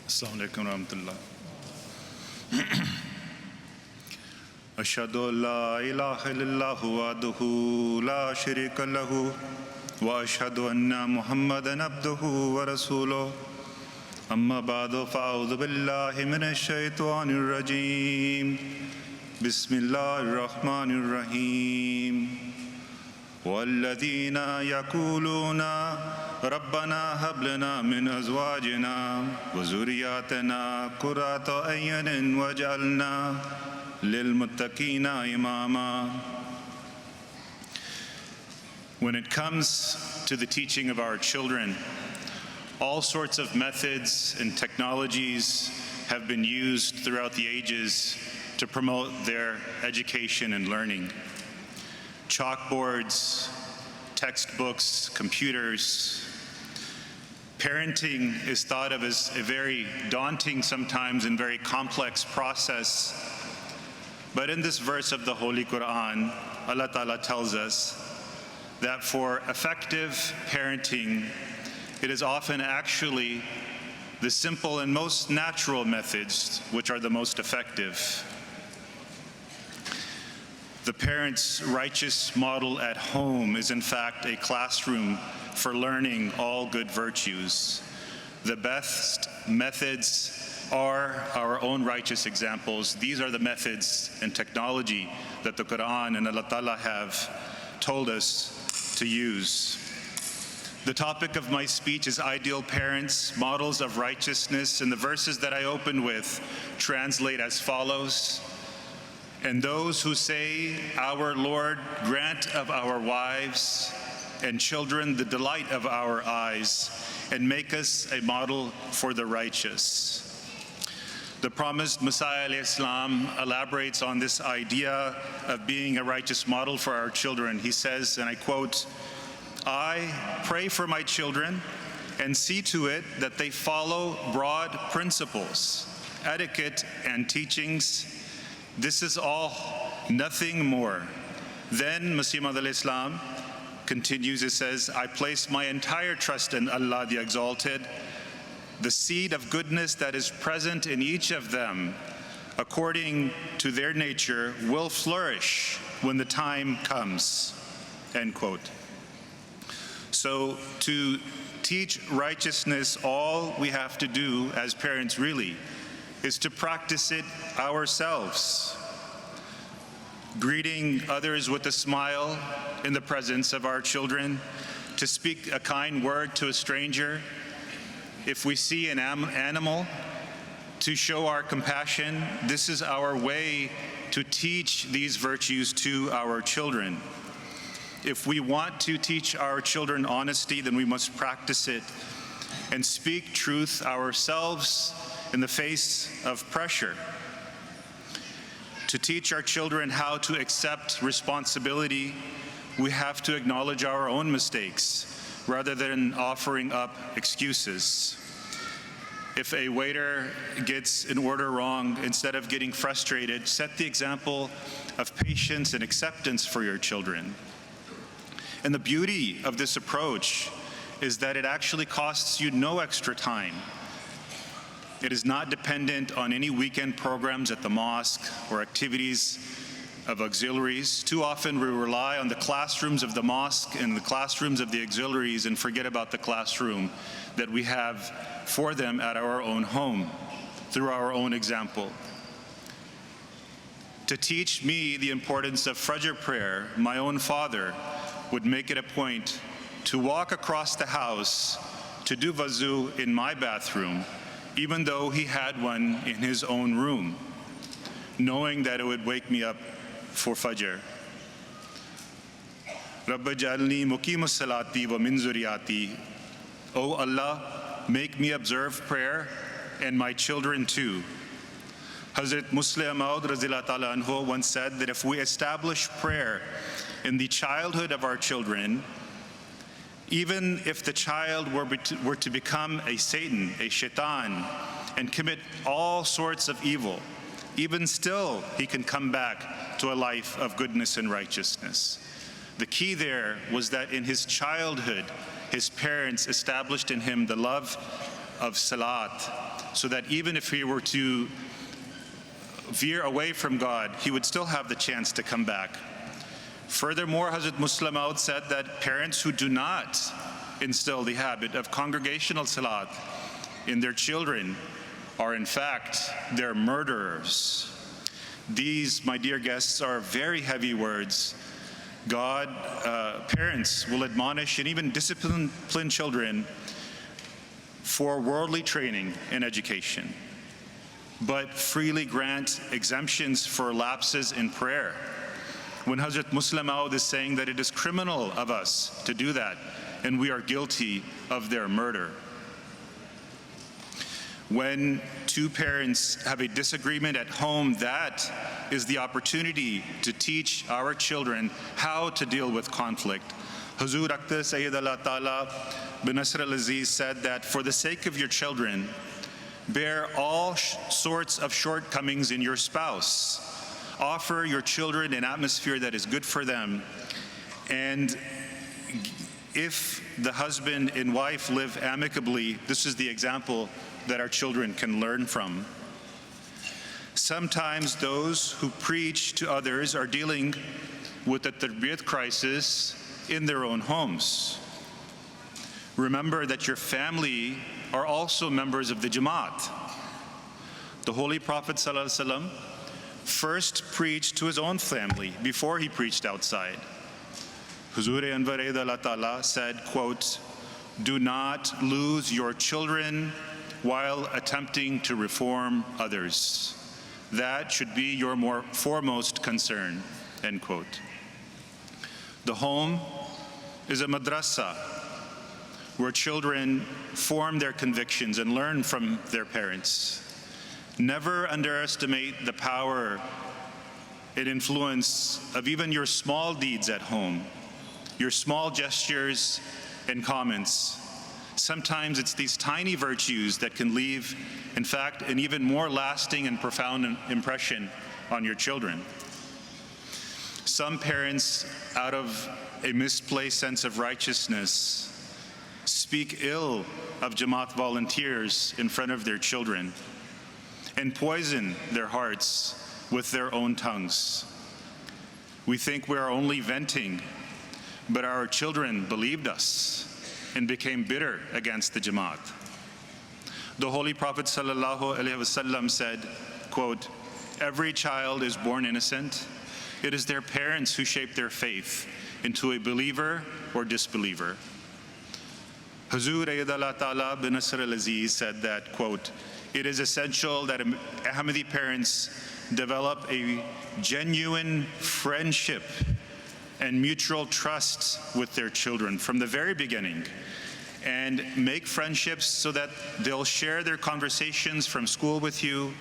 Assalamu alaikum warahmatullah. Ashhadu an la ilaha illallah wahdahu la sharika lahu wa ashhadu anna Muhammadan abduhu wa rasuluh. Amma ba'du fa'udhu billahi minash shaitanir rajim. Bismillahir rahmanir rahim. والذين يقولون ربنا هب لنا من أزواجنا وذرياتنا قرة أعين واجعلنا للمتقين إماما. When it comes to the teaching of our children, all sorts of methods and technologies have been used throughout the ages to promote their education and learning. Chalkboards, textbooks, computers. Parenting is thought of as a very daunting sometimes and very complex process. But in this verse of the Holy Quran, Allah Ta'ala tells us that for effective parenting, it is often actually the simple and most natural methods which are the most effective. The parent's righteous model at home is in fact a classroom for learning all good virtues. The best methods are our own righteous examples. These are the methods and technology that the Quran and Allah Ta'ala have told us to use. The topic of my speech is ideal parents, models of righteousness, and the verses that I opened with translate as follows. And those who say, our Lord, grant of our wives and children the delight of our eyes, and make us a model for the righteous. The promised Messiah ﷺ elaborates on this idea of being a righteous model for our children. He says, and I quote, I pray for my children and see to it that they follow broad principles, etiquette, and teachings. This is all, nothing more. Then Masih Maud al-Islam continues, it says, I place my entire trust in Allah the Exalted. The seed of goodness that is present in each of them, according to their nature, will flourish when the time comes, end quote. So to teach righteousness, all we have to do as parents really is to practice it ourselves. Greeting others with a smile in the presence of our children, to speak a kind word to a stranger. If we see an animal, to show our compassion. This is our way to teach these virtues to our children. If we want to teach our children honesty, then we must practice it and speak truth ourselves in the face of pressure. To teach our children how to accept responsibility, we have to acknowledge our own mistakes rather than offering up excuses. If a waiter gets an order wrong, instead of getting frustrated, set the example of patience and acceptance for your children. And the beauty of this approach is that it actually costs you no extra time. It is not dependent on any weekend programs at the mosque or activities of auxiliaries. Too often we rely on the classrooms of the mosque and the classrooms of the auxiliaries and forget about the classroom that we have for them at our own home through our own example. To teach me the importance of Fajr prayer, my own father would make it a point to walk across the house to do wuzu in my bathroom, even though he had one in his own room, knowing that it would wake me up for Fajr. Rabbi jalni muqimus salati wa min zuriyati. O Allah, make me observe prayer and my children too. Hazrat Muslim Maud Razila Ta'ala Anhu once said that if we establish prayer in the childhood of our children, even if the child were to become a Satan, a shaitan, and commit all sorts of evil, even still he can come back to a life of goodness and righteousness. The key there was that in his childhood, his parents established in him the love of salat, so that even if he were to veer away from God, he would still have the chance to come back. Furthermore, Hazrat Muslim Maud said that parents who do not instill the habit of congregational salat in their children are in fact their murderers. These, my dear guests, are very heavy words. Parents will admonish and even discipline children for worldly training and education, but freely grant exemptions for lapses in prayer. When Hazrat Muslim Maud is saying that it is criminal of us to do that, and we are guilty of their murder. When two parents have a disagreement at home, that is the opportunity to teach our children how to deal with conflict. Huzur Akhtar Sayyid Allah Ta'ala bin Nasr al-Aziz said that for the sake of your children, bear all sorts of shortcomings in your spouse. Offer your children an atmosphere that is good for them. And if the husband and wife live amicably, this is the example that our children can learn from. Sometimes those who preach to others are dealing with a tarbiyat crisis in their own homes. Remember that your family are also members of the Jamaat. The Holy Prophet ﷺ first preached to his own family before he preached outside. Huzur Anwar Allah Ta'ala said, quote, "Do not lose your children while attempting to reform others. That should be your foremost concern," end quote. The home is a madrasa where children form their convictions and learn from their parents. Never underestimate the power and influence of even your small deeds at home, your small gestures and comments. Sometimes it's these tiny virtues that can leave, in fact, an even more lasting and profound impression on your children. Some parents, out of a misplaced sense of righteousness, speak ill of Jamaat volunteers in front of their children and poison their hearts with their own tongues. We think we are only venting, but our children believed us and became bitter against the Jamaat. The Holy Prophet ﷺ said, quote, "Every child is born innocent. It is their parents who shape their faith into a believer or disbeliever." Huzur Allah Ta'ala bin Nasr al-Aziz said that, quote, "It is essential that Ahmadi parents develop a genuine friendship and mutual trust with their children from the very beginning, and make friendships so that they'll share their conversations from school with you,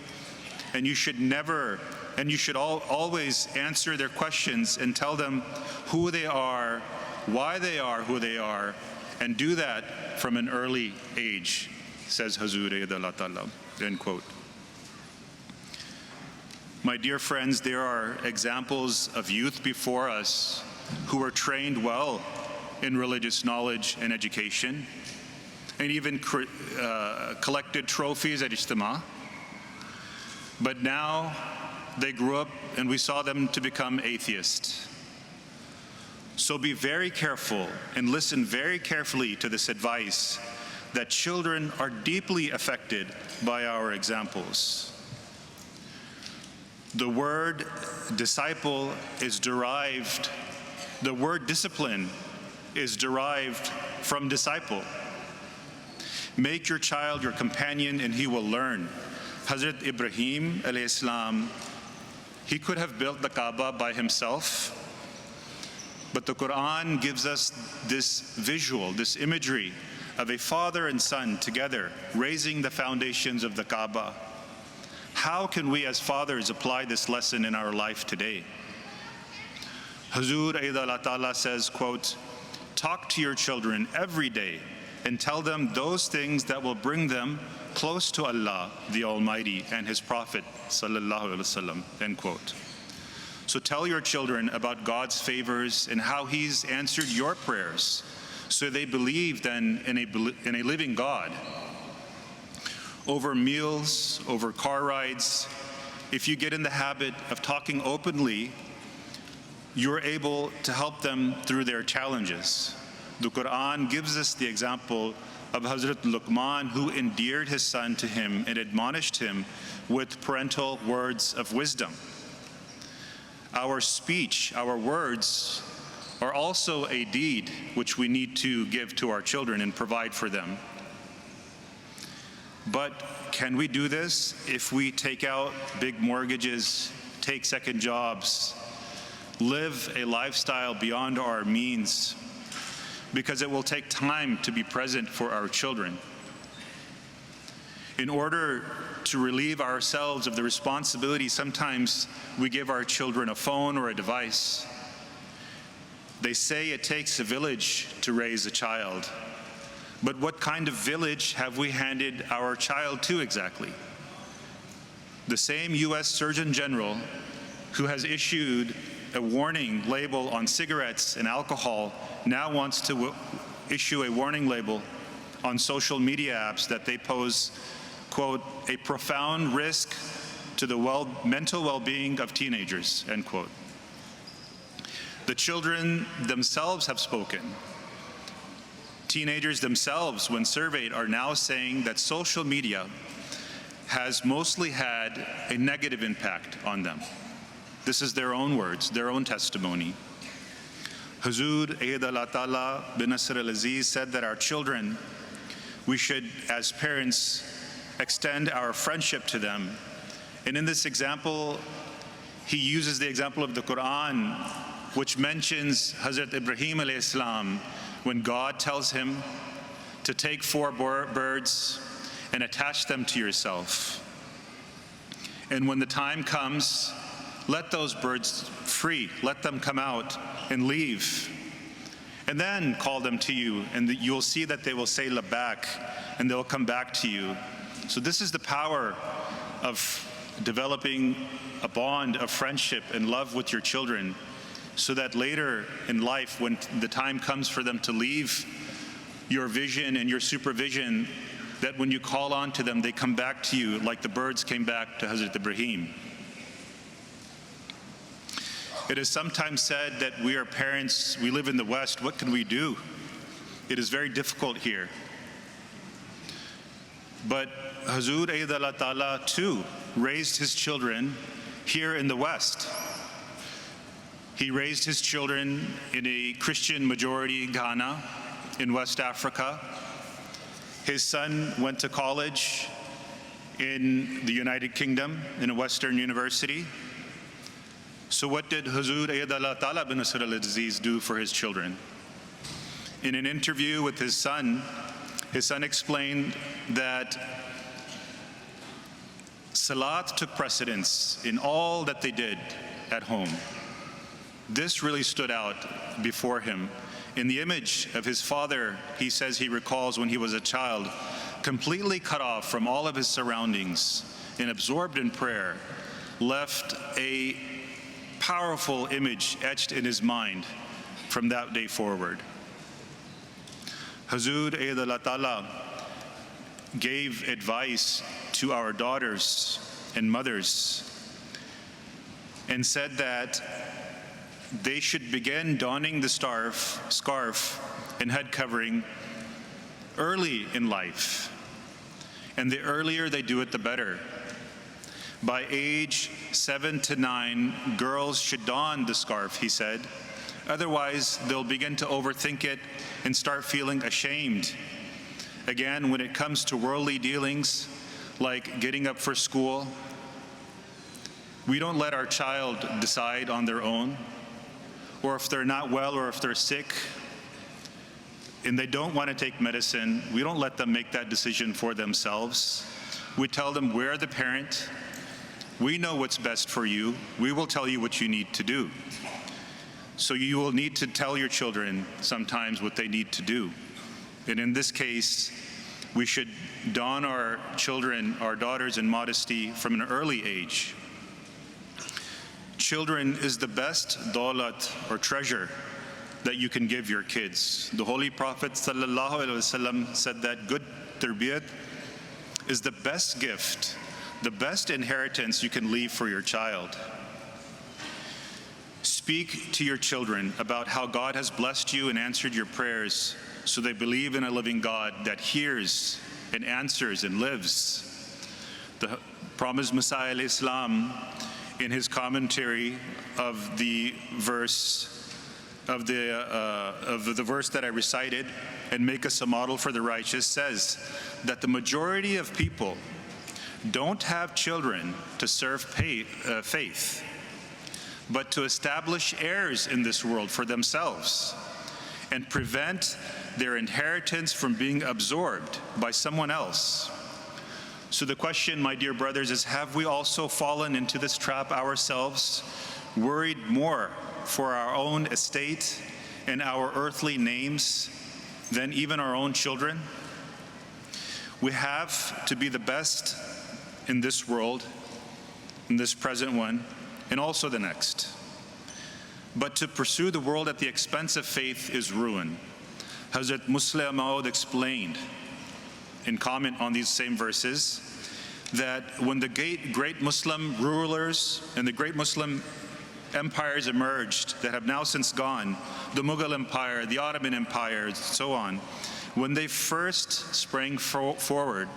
and you should always answer their questions and tell them who they are, why they are who they are, and do that from an early age," says Huzur Allah Ta'ala, end quote. My dear friends, there are examples of youth before us who were trained well in religious knowledge and education, and even collected trophies at Ijtima. But now they grew up and we saw them to become atheists. So be very careful and listen very carefully to this advice that children are deeply affected by our examples. The word disciple is derived, the word discipline is derived from disciple. Make your child your companion and he will learn. Hazrat Ibrahim alayhi salam, he could have built the Kaaba by himself, but the Quran gives us this visual, this imagery of a father and son together raising the foundations of the Kaaba. How can we as fathers apply this lesson in our life today? Huzur Allah Ta'ala says, quote, "Talk to your children every day and tell them those things that will bring them close to Allah, the Almighty, and His Prophet, sallallahu alaihi wasallam," end quote. So tell your children about God's favors and how He's answered your prayers, so they believe then in a living God. over meals, over car rides. If you get in the habit of talking openly, you're able to help them through their challenges. The Quran gives us the example of Hazrat Luqman, who endeared his son to him and admonished him with parental words of wisdom. Our speech, our words, are also a deed which we need to give to our children and provide for them. But can we do this if we take out big mortgages, take second jobs, live a lifestyle beyond our means? Because it will take time to be present for our children. In order to relieve ourselves of the responsibility, sometimes we give our children a phone or a device. They say it takes a village to raise a child. But what kind of village have we handed our child to exactly? The same US Surgeon General who has issued a warning label on cigarettes and alcohol now wants to issue a warning label on social media apps that they pose, quote, a profound risk to the mental well-being of teenagers, end quote. The children themselves have spoken. Teenagers themselves, when surveyed, are now saying that social media has mostly had a negative impact on them. This is their own words, their own testimony. Hazur Eid al-Atala bin Nasr al-Aziz said that our children, we should, as parents, extend our friendship to them. And in this example, he uses the example of the Quran, which mentions Hazrat Ibrahim alayhi salam, when God tells him to take 4 birds and attach them to yourself. And when the time comes, let those birds free, let them come out and leave. And then call them to you, and you'll see that they will say labak, and they'll come back to you. So this is the power of developing a bond of friendship and love with your children, so that later in life, when the time comes for them to leave your vision and your supervision, that when you call on to them, they come back to you like the birds came back to Hazrat Ibrahim. It is sometimes said that we are parents, we live in the West, what can we do? It is very difficult here. But Hazur Eid al-Atala too raised his children here in the West. He raised his children in a Christian majority Ghana in West Africa. His son went to college in the United Kingdom in a Western university. So what did Hazur Eid al-Atala bin Nasr al-Aziz do for his children? In an interview with his son explained that Salat took precedence in all that they did at home. This really stood out before him. In the image of his father, he says he recalls when he was a child, completely cut off from all of his surroundings and absorbed in prayer, left a powerful image etched in his mind from that day forward. Hazur Eid al-Atala gave advice to our daughters and mothers and said that they should begin donning the scarf and head covering early in life. And the earlier they do it, the better. By age 7 to 9, girls should don the scarf, he said. Otherwise, they'll begin to overthink it and start feeling ashamed. Again, when it comes to worldly dealings, like getting up for school, we don't let our child decide on their own. Or if they're not well or if they're sick and they don't want to take medicine, we don't let them make that decision for themselves. We tell them, we're the parent. We know what's best for you. We will tell you what you need to do. So you will need to tell your children sometimes what they need to do. And in this case, we should don our children, our daughters, in modesty from an early age. Children is the best daulat or treasure that you can give your kids. The Holy Prophet ﷺ said that good tarbiyat is the best gift, the best inheritance you can leave for your child. Speak to your children about how God has blessed you and answered your prayers, so they believe in a living God that hears and answers and lives. The promised Messiah al-Islam, in his commentary of the verse the verse that I recited, and make us a model for the righteous, says that the majority of people don't have children to serve faith, but to establish heirs in this world for themselves and prevent their inheritance from being absorbed by someone else. So the question, my dear brothers, is, have we also fallen into this trap ourselves, worried more for our own estate and our earthly names than even our own children? We have to be the best in this world, in this present one, and also the next. But to pursue the world at the expense of faith is ruin. Hazrat Muslim Maud explained in comment on these same verses that when the great Muslim rulers and the great Muslim empires emerged that have now since gone, the Mughal Empire, the Ottoman Empire, and so on, when they first sprang forward,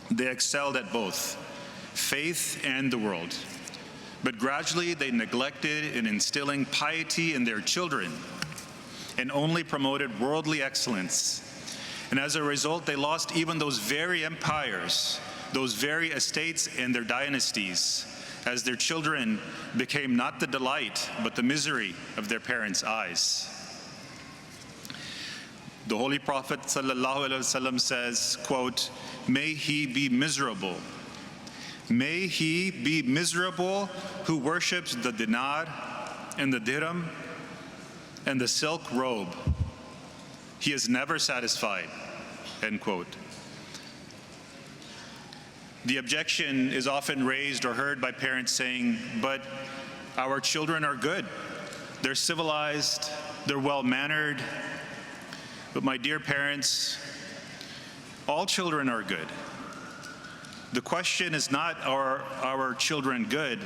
they excelled at both faith and the world. But gradually they neglected in instilling piety in their children and only promoted worldly excellence. And as a result, they lost even those very empires, those very estates and their dynasties, as their children became not the delight, but the misery of their parents' eyes. The Holy Prophet ﷺ says, quote, "May he be miserable. May he be miserable who worships the dinar and the dirham and the silk robe. He is never satisfied," end quote. The objection is often raised or heard by parents saying, but our children are good. They're civilized, they're well-mannered. But my dear parents, all children are good. The question is not, are our children good?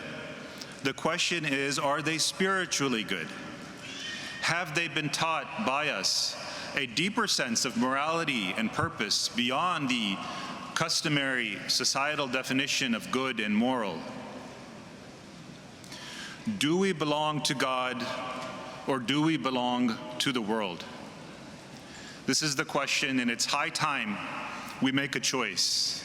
The question is, are they spiritually good? Have they been taught by us a deeper sense of morality and purpose beyond the customary societal definition of good and moral? Do we belong to God, or do we belong to the world? This is the question, and it's high time we make a choice.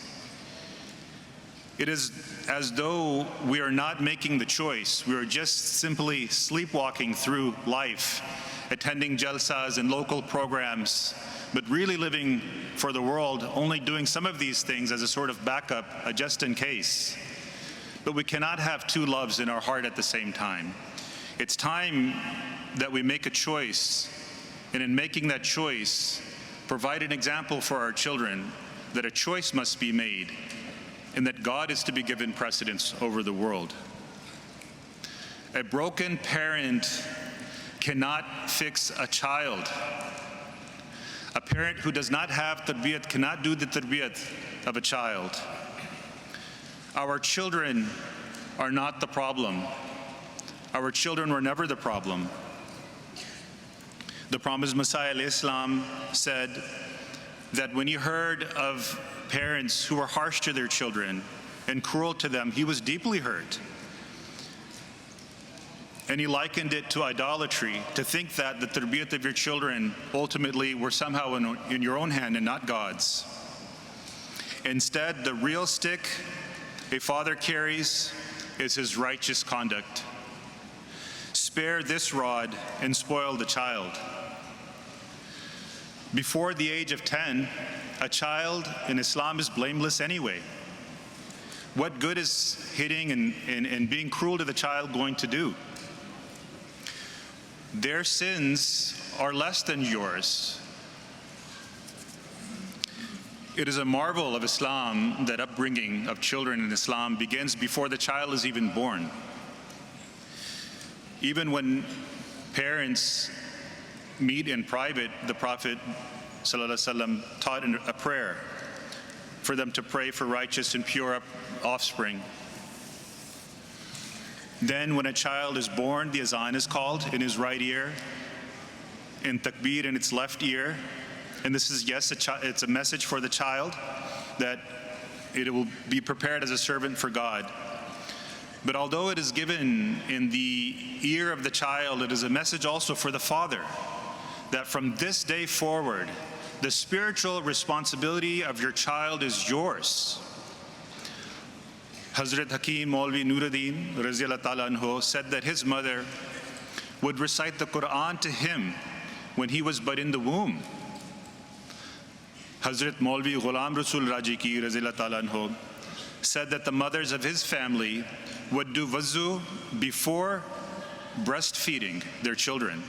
It is as though we are not making the choice. We are just simply sleepwalking through life, attending jalsas and local programs, but really living for the world, only doing some of these things as a sort of backup, just in case. But we cannot have two loves in our heart at the same time. It's time that we make a choice, and in making that choice, provide an example for our children that a choice must be made, and that God is to be given precedence over the world. A broken parent cannot fix a child. A parent who does not have tarbiyat cannot do the tarbiyat of a child. Our children are not the problem. Our children were never the problem. The promised Messiah al-Islam said that when he heard of parents who were harsh to their children and cruel to them, he was deeply hurt. And he likened it to idolatry, to think that the tarbiyat of your children ultimately were somehow in your own hand and not God's. Instead, the real stick a father carries is his righteous conduct. Spare this rod and spoil the child. Before the age of 10, a child in Islam is blameless anyway. What good is hitting and being cruel to the child going to do? Their sins are less than yours. It is a marvel of Islam that upbringing of children in Islam begins before the child is even born. Even when parents meet in private, the Prophet ﷺ taught a prayer for them to pray for righteous and pure offspring. Then when a child is born, the azan is called in his right ear, in takbir in its left ear. And this is, yes, it's a message for the child that it will be prepared as a servant for God. But although it is given in the ear of the child, it is a message also for the father that from this day forward, the spiritual responsibility of your child is yours. Hazrat Hakim Maulvi Nuruddin Raziyallahu Ta'ala Anhu said that his mother would recite the Quran to him when he was but in the womb. Hazrat Maulvi Ghulam Rasul Rajiki Raziyallahu Ta'ala Anhu said that the mothers of his family would do wuzu before breastfeeding their children.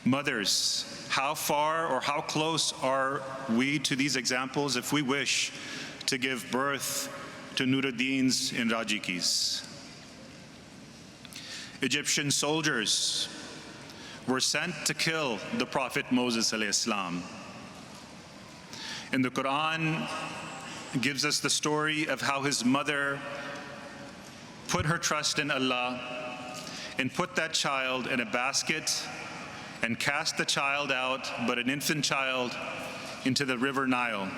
Mothers, how far or how close are we to these examples if we wish to give birth to Nuruddins and Rajikis? Egyptian soldiers were sent to kill the Prophet Moses alayhi salam. And the Quran gives us the story of how his mother put her trust in Allah and put that child in a basket and cast the child out, but an infant child, into the river Nile,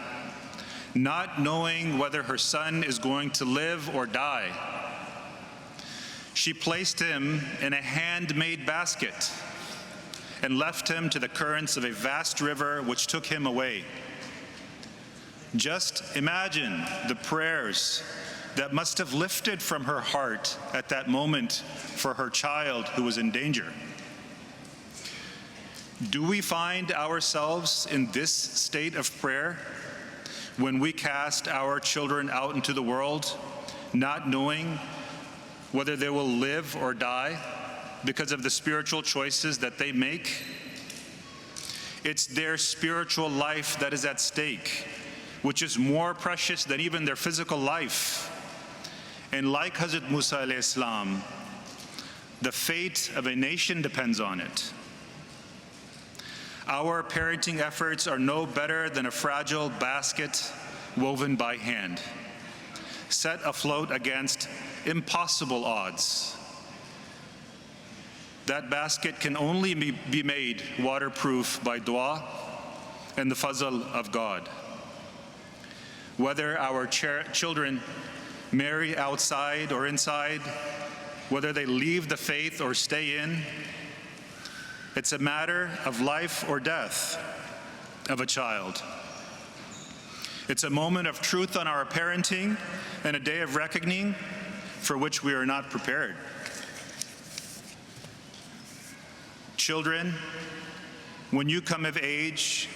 not knowing whether her son is going to live or die. She placed him in a handmade basket and left him to the currents of a vast river which took him away. Just imagine the prayers that must have lifted from her heart at that moment for her child who was in danger. Do we find ourselves in this state of prayer when we cast our children out into the world, not knowing whether they will live or die because of the spiritual choices that they make? It's their spiritual life that is at stake, which is more precious than even their physical life. And like Hazrat Musa alayhi salam, the fate of a nation depends on it. Our parenting efforts are no better than a fragile basket woven by hand, set afloat against impossible odds. That basket can only be made waterproof by dua and the fazl of God. Whether our children marry outside or inside, whether they leave the faith or stay in, it's a matter of life or death of a child. It's a moment of truth on our parenting and a day of reckoning for which we are not prepared. Children, when you come of age,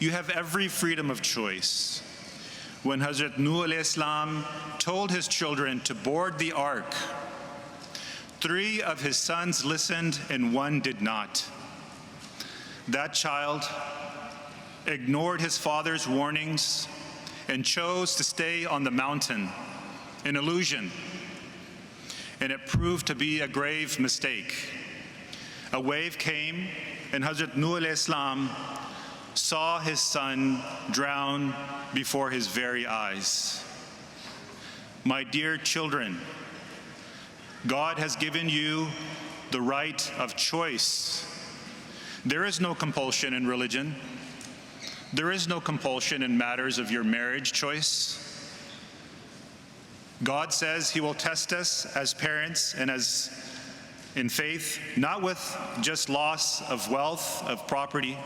you have every freedom of choice. When Hazrat Nuh alayhi salam told his children to board the ark, 3 of his sons listened and 1 did not. That child ignored his father's warnings and chose to stay on the mountain, an illusion, and it proved to be a grave mistake. A wave came and Hazrat Nuh alayhi salam saw his son drown before his very eyes. My dear children, God has given you the right of choice. There is no compulsion in religion. There is no compulsion in matters of your marriage choice. God says He will test us as parents and as in faith, not with just loss of wealth, of property,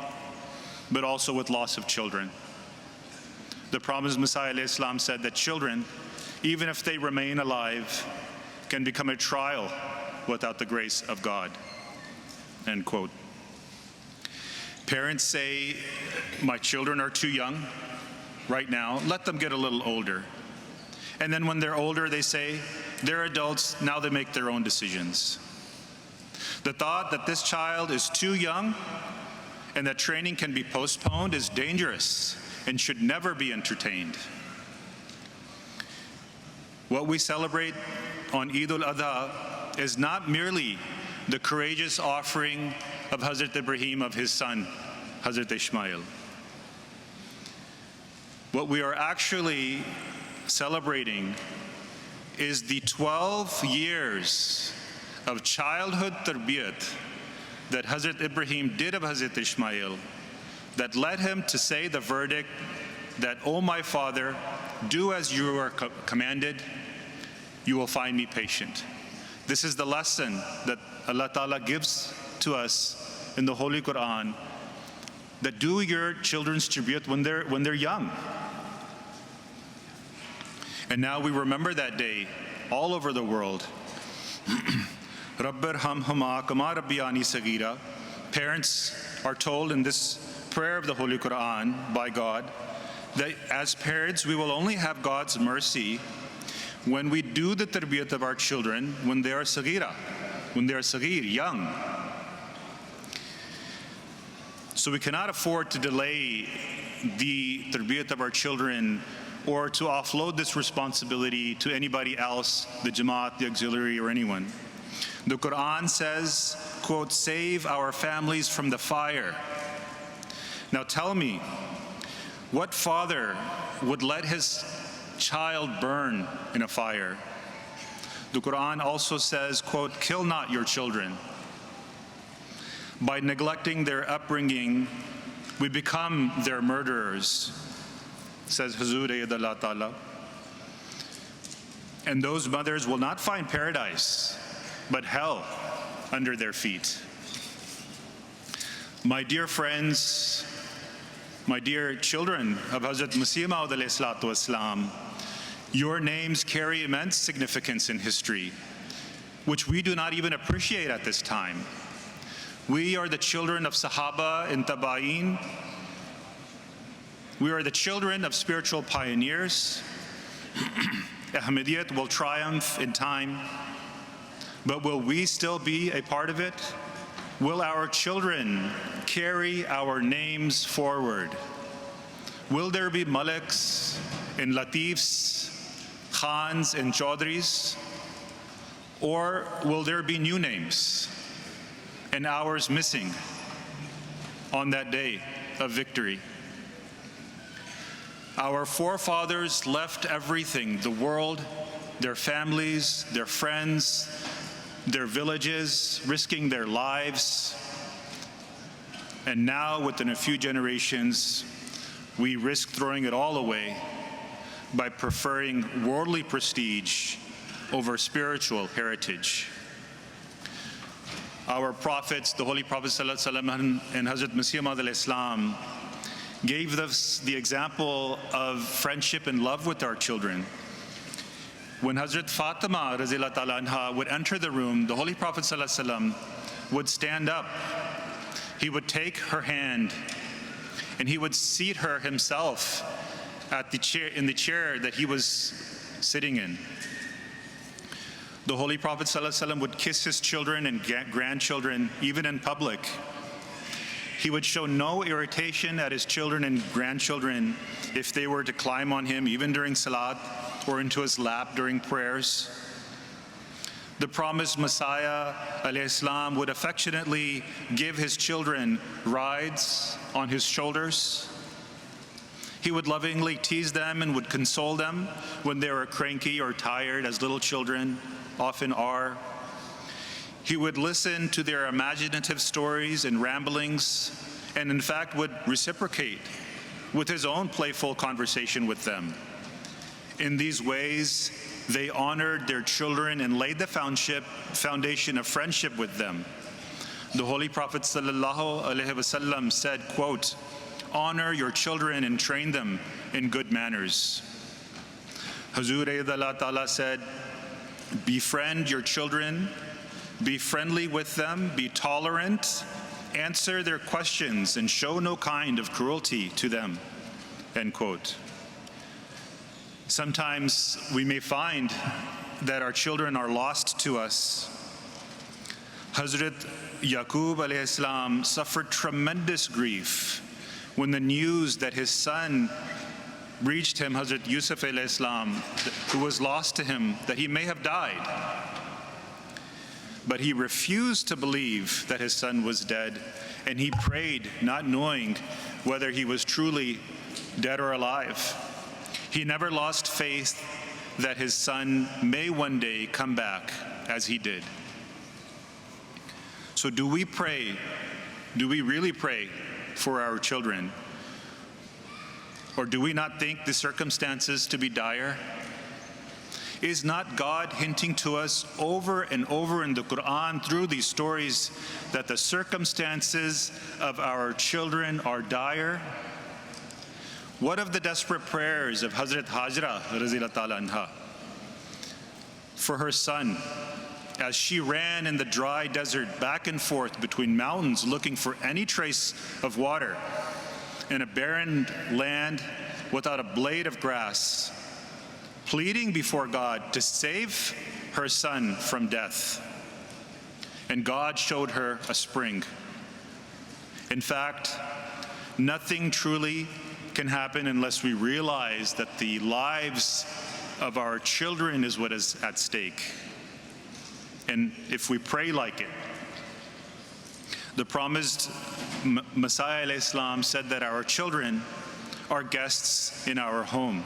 but also with loss of children. The promised Messiah alayhi salam said that children, even if they remain alive, can become a trial without the grace of God. End quote. Parents say, my children are too young right now, let them get a little older. And then when they're older, they say, they're adults, now they make their own decisions. The thought that this child is too young and that training can be postponed is dangerous and should never be entertained. What we celebrate on Eid al-Adha is not merely the courageous offering of Hazrat Ibrahim of his son, Hazrat Ishmael. What we are actually celebrating is the 12 years of childhood tarbiyat that Hazrat Ibrahim did of Hazrat Ishmael that led him to say the verdict that, "O my father, do as you are commanded, you will find me patient." This is the lesson that Allah Ta'ala gives to us in the Holy Quran, that do your children's tarbiyat when they're young. And now we remember that day all over the world. Rabbirhamhuma kama rabbiyani sagira. Parents are told in this prayer of the Holy Quran by God that as parents we will only have God's mercy when we do the tarbiyat of our children when they are sagira, when they are sagir, young. So we cannot afford to delay the tarbiyat of our children or to offload this responsibility to anybody else, the Jamaat, the auxiliary, or anyone. The Quran says, quote, "Save our families from the fire." Now tell me, what father would let his child burn in a fire? The Quran also says, quote, "Kill not your children." By neglecting their upbringing, we become their murderers, says Hazur Allah Ta'ala. And those mothers will not find paradise, but hell under their feet. My dear friends, my dear children of Hazrat Masih Maud alayhi salatu wasalam, your names carry immense significance in history, which we do not even appreciate at this time. We are the children of Sahaba and Tabaeen. We are the children of spiritual pioneers. Ahmadiyyat will triumph in time, but will we still be a part of it? Will our children carry our names forward? Will there be Maliks and Latifs, Khans and Chaudhries? Or will there be new names and ours missing on that day of victory? Our forefathers left everything, the world, their families, their friends, their villages, risking their lives. And now, within a few generations, we risk throwing it all away by preferring worldly prestige over spiritual heritage. Our prophets, the Holy Prophet ﷺ and Hazrat Masih Maud alayhi salam, gave us the example of friendship and love with our children. When Hazrat Fatima radhiyallahu ta'ala anha would enter the room, the Holy Prophet ﷺ would stand up. He would take her hand and he would seat her himself at the chair, in the chair that he was sitting in. The Holy Prophet ﷺ would kiss his children and grandchildren, even in public. He would show no irritation at his children and grandchildren if they were to climb on him, even during salat, or into his lap during prayers. The promised Messiah alayhi salam would affectionately give his children rides on his shoulders. He would lovingly tease them and would console them when they were cranky or tired, as little children often are. He would listen to their imaginative stories and ramblings, and in fact would reciprocate with his own playful conversation with them. In these ways, they honored their children and laid the foundation of friendship with them. The Holy Prophet ﷺ said, quote, "Honor your children and train them in good manners." Hazur Allah Ta'ala said, "Befriend your children, be friendly with them, be tolerant, answer their questions, and show no kind of cruelty to them." End quote. Sometimes we may find that our children are lost to us. Hazrat Yaqub alayhi salam suffered tremendous grief when the news that his son reached him, Hazrat Yusuf alayhi salam, who was lost to him, that he may have died. But he refused to believe that his son was dead, and he prayed, not knowing whether he was truly dead or alive. He never lost faith that his son may one day come back as he did. So do we pray? Do we really pray for our children? Or do we not think the circumstances to be dire? Is not God hinting to us over and over in the Quran through these stories that the circumstances of our children are dire? What of the desperate prayers of Hazrat Hajra radhiyallahu ta'ala anha for her son as she ran in the dry desert back and forth between mountains looking for any trace of water in a barren land without a blade of grass, pleading before God to save her son from death. And God showed her a spring. In fact, nothing truly can happen unless we realize that the lives of our children is what is at stake. And if we pray like it, the promised Messiah alayhi salam said that our children are guests in our home.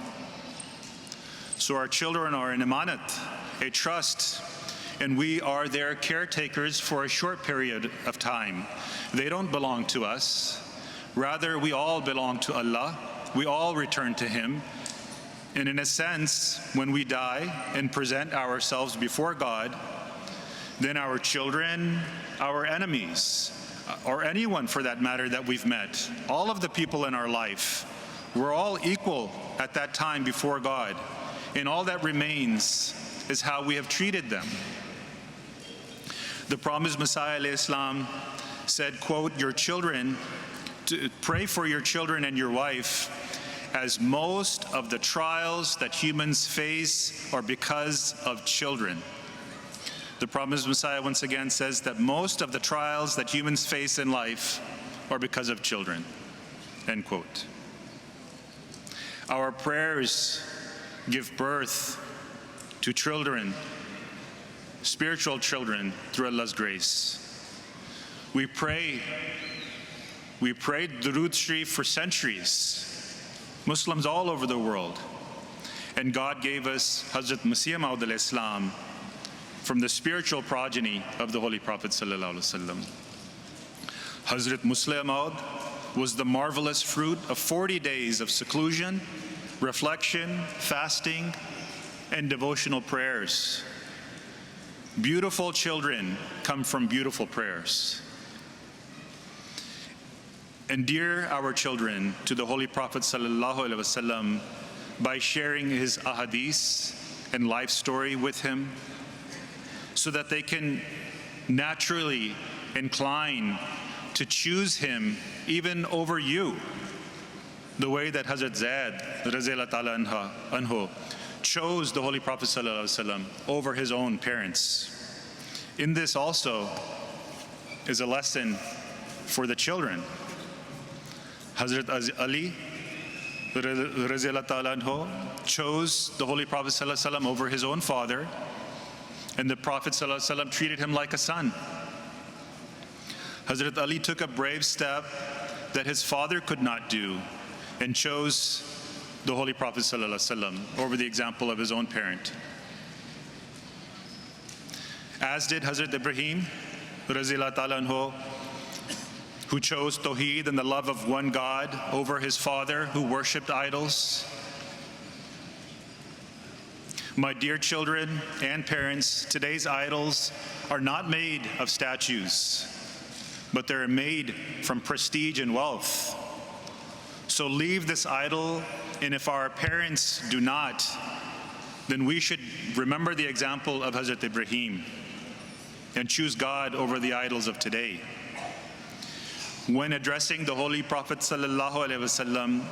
So our children are an amanat, a trust, and we are their caretakers for a short period of time. They don't belong to us. Rather, we all belong to Allah. We all return to Him. And in a sense, when we die and present ourselves before God, then our children, our enemies, or anyone for that matter that we've met, all of the people in our life, we're all equal at that time before God. And all that remains is how we have treated them. The promised Messiah alayhi salam said, quote, your children, pray for your children and your wife, as most of the trials that humans face are because of children. The promised Messiah once again says that most of the trials that humans face in life are because of children, end quote. Our prayers give birth to children, spiritual children, through Allah's grace. We prayed Durood Sharif for centuries, Muslims all over the world. And God gave us Hazrat Masih Maud al-Islam from the spiritual progeny of the Holy Prophet sallallahu alaihi wasallam. Hazrat Masih Maud was the marvelous fruit of 40 days of seclusion, reflection, fasting, and devotional prayers. Beautiful children come from beautiful prayers. Endear our children to the Holy Prophet sallallahu alaihi wasallam by sharing his ahadith and life story with him, so that they can naturally incline to choose him even over you, the way that Hazrat Zaid radhiyallahu ta'ala anhu chose the Holy Prophet sallallahu alaihi wasallam over his own parents. In this also is a lesson for the children. Hazrat Ali radhiyallahu ta'ala anhu chose the Holy Prophet sallallahu alaihi wasallam over his own father, and the Prophet sallallahu alaihi wasallam treated him like a son. Hazrat Ali took a brave step that his father could not do and chose the Holy Prophet sallallahu alaihi wasallam over the example of his own parent. As did Hazrat Ibrahim radhiyallahu ta'ala anhu, who chose Tawheed and the love of one God over his father who worshipped idols. My dear children and parents, today's idols are not made of statues, but they're made from prestige and wealth. So leave this idol, and if our parents do not, then we should remember the example of Hazrat Ibrahim and choose God over the idols of today. When addressing the Holy Prophet sallallahu alaihi wasallam,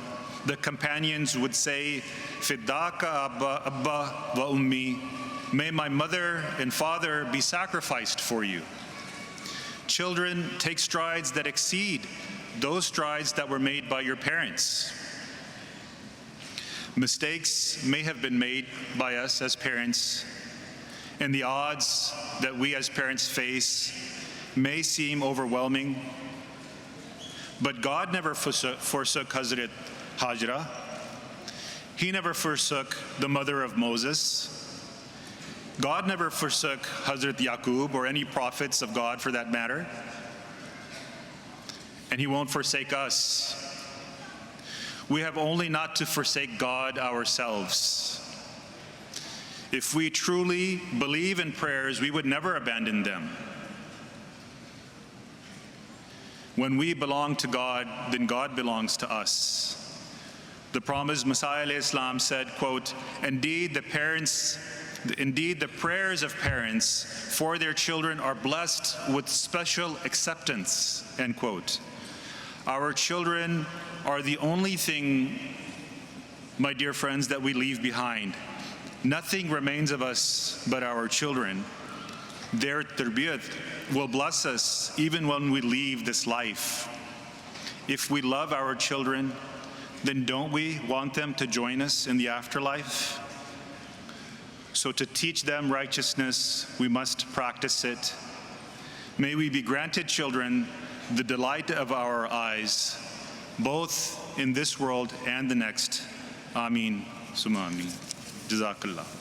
the companions would say, "Fiddaka Abba wa Ummi," may my mother and father be sacrificed for you. Children, take strides that exceed those strides that were made by your parents. Mistakes may have been made by us as parents, and the odds that we as parents face may seem overwhelming. But God never forsook Hazrat Hajra. He never forsook the mother of Moses. God never forsook Hazrat Yaqub or any prophets of God for that matter. And He won't forsake us. We have only not to forsake God ourselves. If we truly believe in prayers, we would never abandon them. When we belong to God, then God belongs to us. The promised Messiah alayhi salam said, quote, indeed the prayers of parents for their children are blessed with special acceptance, end quote. Our children are the only thing, my dear friends, that we leave behind. Nothing remains of us but our children. Their tarbiyat will bless us even when we leave this life. If we love our children, then don't we want them to join us in the afterlife? So to teach them righteousness, we must practice it. May we be granted children the delight of our eyes, both in this world and the next. Ameen. Summa ameen. Jazakallah.